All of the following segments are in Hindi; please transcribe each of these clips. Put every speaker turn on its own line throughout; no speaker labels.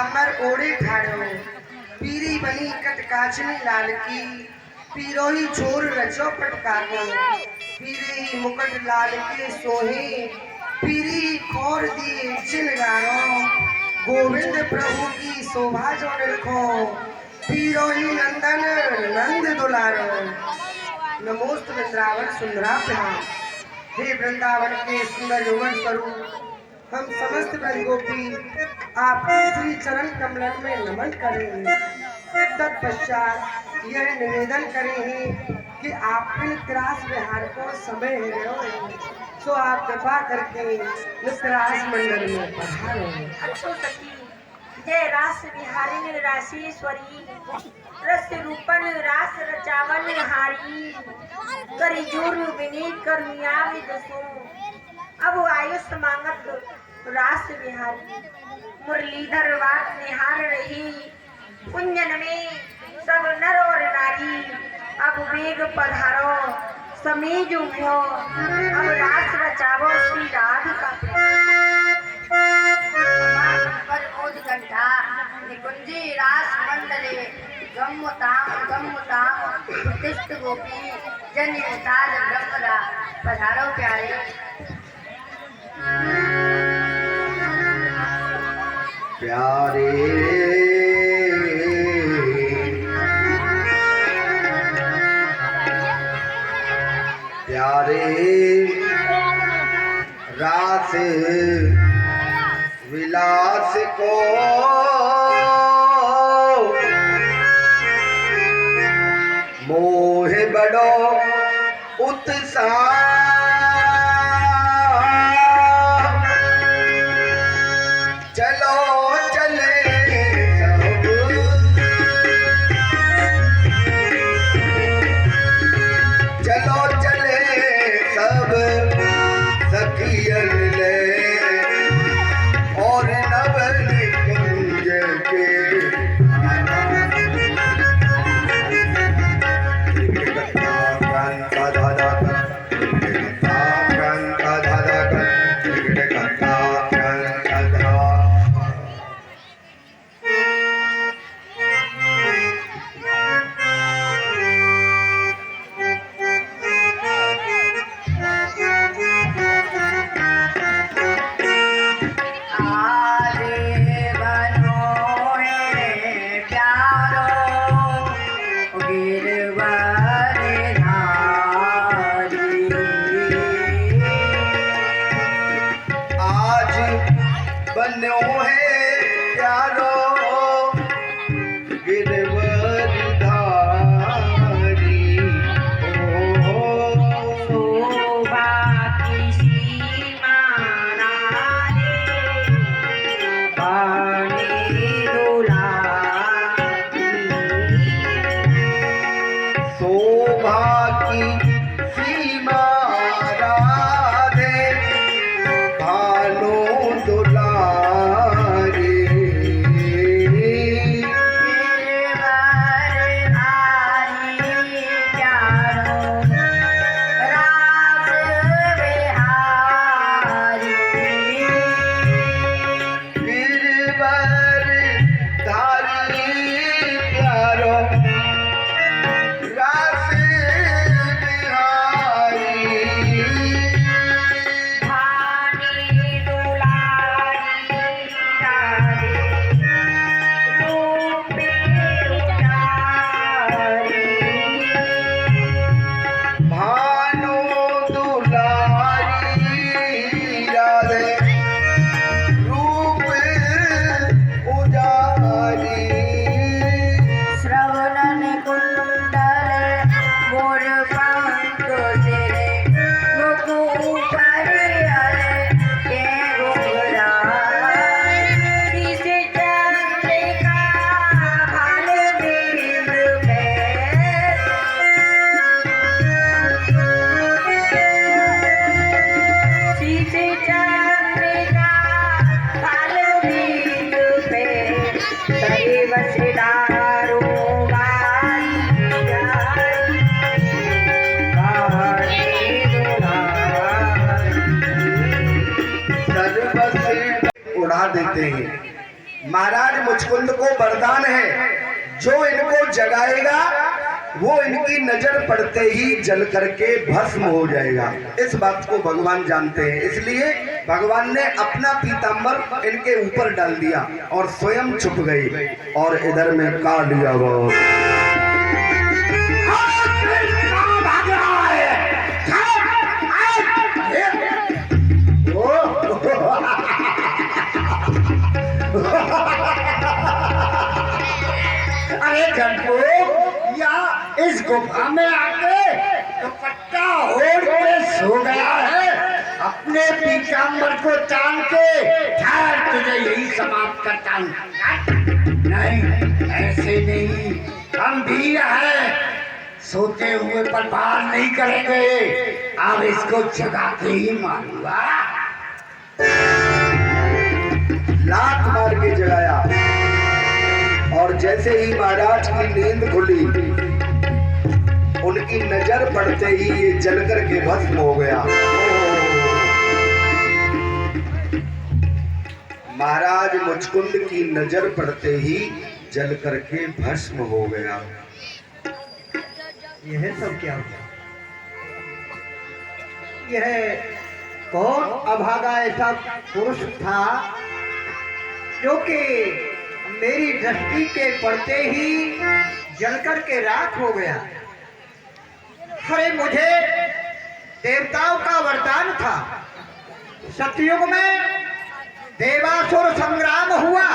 पीताम्बर ओढ़े ठाड़ो, पीरी बनी कट काचनी लाल की, पीरोही छोर रचो पटकागो, पीरी मुकुट लाल के सोहे, पीरी खोर दिए चिलगारो, गोविंद प्रभु की शोभा जो निरखो, पीरोही नंदन नंद दुलारो। नमोस्त वृंदावन सुंदराभ्याम। हे वृंदावन के सुंदर युगल स्वरूप, हम समस्त ब्रजगोपी आपके श्री चरण कमलन में नमन करेंगे। तत्पश्चात यह निवेदन करेंगे कि आप नित्रास विहार को समय है, सो आप कृपा करके नित्रास मंडल में पधारो।
अच्छो सखी, जय रास विहारिणी राशेश्वरी, रस रूपन रास रचावन हारी, करी जोर विनीत करुणा विदसो, अब आयुष मांगत रास विहारी, मुरलीधर वात निहार रही, कुंजन में सब नर और नारी, अब वेग पधारो समीज उभो, अब रास रचावो श्री राधिका निकुंजी रास मंडले, गम्मुताम प्रतिष्ठ गोपी जन ताज ब्रह्मरा, पधारो प्यारे।
प्यारे प्यारे रास विलास को मोह बड़ो उत्साह, चलो चले सब, चलो चले सब सखियन ले, और नवल कुंज के बन्यो है प्यारो गिरवर धारी,
शोभा की सीमा नारे, पानी दुलारी,
शोभा की सीमा राधे, भानु दुलारी, उड़ा देते हैं। महाराज मुचकुंद को वरदान है, जो इनको जगाएगा वो इनकी नजर पड़ते ही जल करके भस्म हो जाएगा। इस बात को भगवान जानते हैं, इसलिए भगवान ने अपना पीतांबर इनके ऊपर डाल दिया और स्वयं छुप गई और इधर में का लिया वो
अरे जंतु या इस गुफा में आके दुपट्टा ओढ़ के सो गया है, अपने पीतांबर को तान के ठहर, तुझे यही समाप्त करता हूँ। नहीं, ऐसे नहीं, हम भी हैं, सोते हुए पर बाहर नहीं करेंगे, अब इसको जगा के ही मारूंगा।
लात मार के जगाया और जैसे ही महाराज की नींद खुली, उनकी नजर पड़ते ही ये जल करके भस्म हो गया। महाराज मुचकुंद की नजर पड़ते ही जल करके भस्म हो गया।
यह सब क्या हुआ? यह कौन अभागा ऐसा पुरुष था जो कि मेरी दृष्टि के पड़ते ही जलकर के राख हो गया? अरे मुझे देवताओं का वरदान था, सतयुग में देवासुर संग्राम हुआ,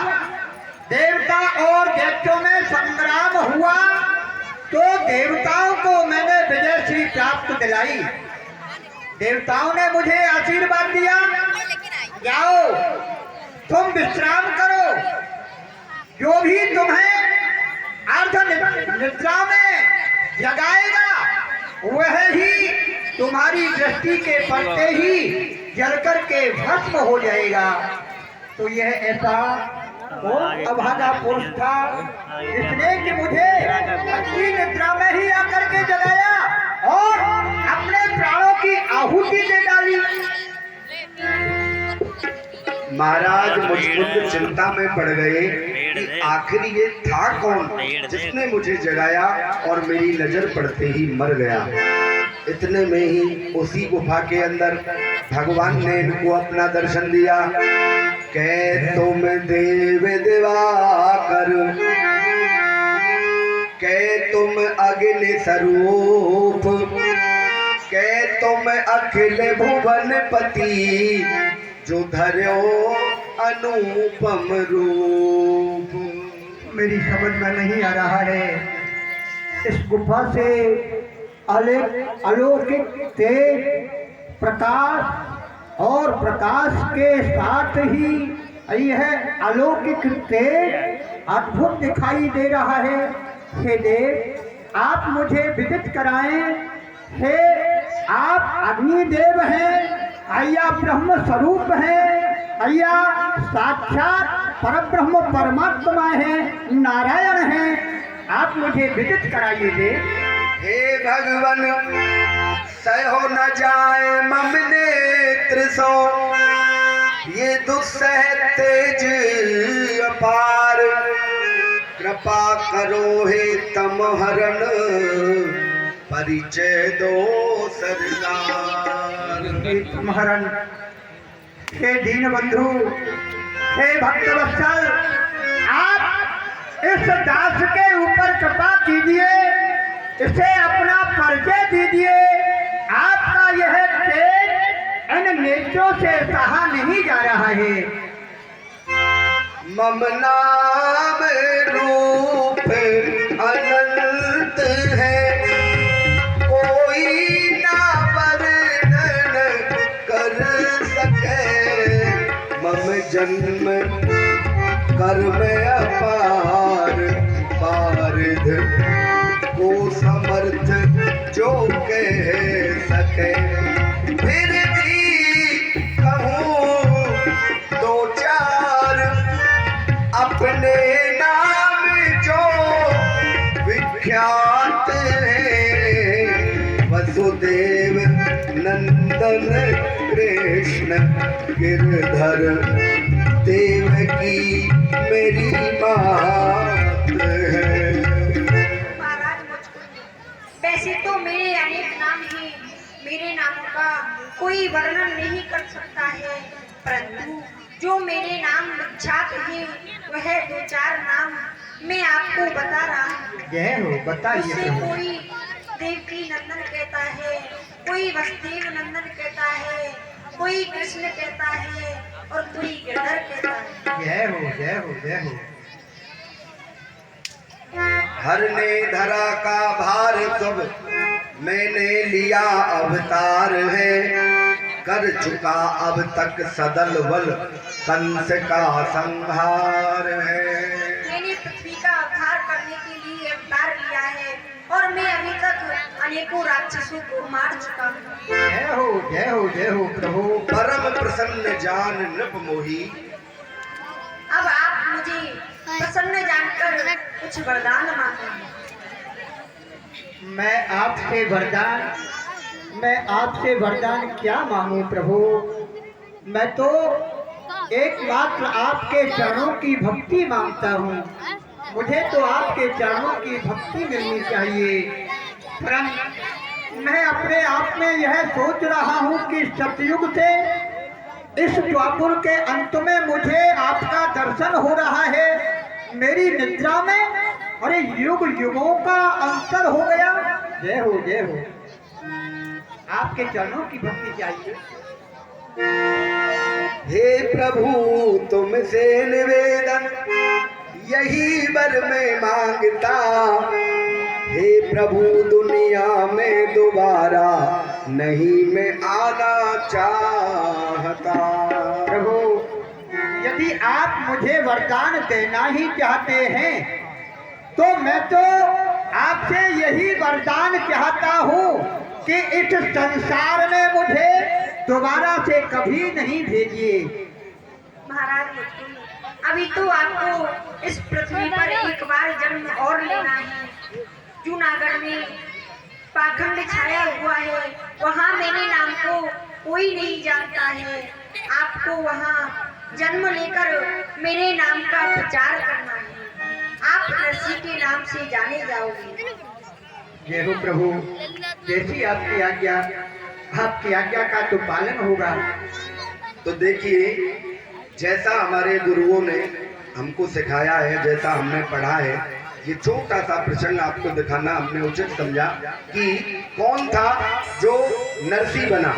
देवता और दैत्यों में संग्राम हुआ, तो देवताओं को मैंने विजय श्री प्राप्त दिलाई। देवताओं ने मुझे आशीर्वाद दिया, जाओ तुम विश्राम करो, जो भी तुम्हें अर्ध निद्रा में जगाएगा वह ही तुम्हारी दृष्टि के पड़ते ही जलकर के भस्म हो जाएगा। तो यह ऐसा कौन अभागा पुरुष था जिसने कि मुझे अच्छी निद्रा में ही आकर के जगाया और अपने प्राणों की आहुति दे डाली?
महाराज मुचकुंद चिंता में पड़ गए कि आखिर ये था कौन जिसने मुझे जगाया और मेरी नजर पड़ते ही मर गया। इतने में ही उसी गुफा के अंदर भगवान ने इनको अपना दर्शन दिया। कह तुम देव दिवाकर, कह तुम अग्नि स्वरूप, कह तुम अखिल भुवन पति, जो धर्यो अनुपम रूप।
मेरी समझ में नहीं आ रहा है, इस गुफा से अलौकिक तेज प्रकाश और प्रकाश के साथ ही यह अलौकिक तेज अद्भुत दिखाई दे रहा है। हे देव, आप मुझे विदित कराएं। हे आप अग्निदेव हैं, अय्या ब्रह्म स्वरूप है, अय्या साक्षात परब्रह्म परमात्मा है, नारायण है, आप मुझे विदित कराइए देव।
हे भगवन, सहो न जाए मम नेत्र सो, ये दुस्सह तेज अपार, कृपा करो हे तम हरण, परिचय दो सरदार।
महरण, हे दीन बंधु, हे भक्त वत्सल, आप इस दास के ऊपर कृपा कीजिए, इसे अपना परिचय दीजिए। आपका यह तेज इन नेत्रों से सहा नहीं जा रहा है।
मम नाम रूप अनंत है, कोई ना वर्णन कर सके, मम जन्म कर्म अपार, पारिध को समर्थ जो कह सके। फिर भी कहूँ दो चार अपने नाम जो विख्यात है, वसुदेव नंदन कृष्ण गिरधर देवकी मेरी बात है।
महाराज मुझको वैसे तो मेरे अनेक नाम हैं, मेरे नामों का कोई वर्णन नहीं कर सकता है, परंतु जो मेरे नाम विख्यात हैं वह 2-4 नाम मैं आपको बता रहा हूँ।
जय हो, बताइए
उसे
प्रभु।
कोई देवकी नंदन कहता है, कोई वसुदेव नंदन कहता है, कोई कृष्ण कहता है और कोई गिरधर कहता है।
जय हो, जय हो, जय हो।
हर ने धरा का भार सब मैंने लिया अवतार है, कर चुका अब तक सदल बल कंस का संहार है।
मैंने पृथ्वी का उद्धार करने के लिए अवतार लिया है और मैं अभी तक अनेकों राक्षसों को मार चुका हूँ।
जय हो, जय हो, जय हो प्रभु।
परम प्रसन्न जान नृप मोही।
अब आप मुझे प्रसन्न जानकर कुछ वरदान मांगो।
मैं आपसे वरदान क्या मांगू प्रभु। मैं तो एकमात्र आपके चरणों की भक्ति मांगता हूँ। मुझे तो आपके चरणों की भक्ति मिलनी चाहिए। परंतु मैं अपने आप में यह सोच रहा हूँ कि सतयुग से इस द्वापर के अंत में मुझे आपका दर्शन हो रहा है। मेरी निद्रा में अरे युग युगों का अंतर हो गया। जय हो, जय हो। आपके चरणों की भक्ति चाहिए।
हे प्रभु तुमसे निवेदन यही वर में मांगता, हे प्रभु दुनिया में दोबारा नहीं मैं आना चाहता।
प्रभु यदि आप मुझे वरदान देना ही चाहते हैं तो मैं तो आपसे यही वरदान चाहता हूँ कि इस संसार में मुझे दोबारा से कभी नहीं भेजिए।
महाराज अभी तो आपको इस पृथ्वी पर एक बार जन्म और लेना है। जूनागढ़ में पाखंड छाया हुआ है, वहाँ मेरे नाम को कोई नहीं जानता है। आपको वहाँ जन्म लेकर मेरे नाम का प्रचार करना है। आप ऋषि के नाम से जाने जाओगे।
जय हो प्रभु, जैसी आपकी आज्ञा का तो पालन होगा।
तो देखिए जैसा हमारे गुरुओं ने हमको सिखाया है, जैसा हमने पढ़ा है, ये छोटा सा प्रसंग आपको दिखाना हमने उचित समझा कि कौन था जो नरसी बना।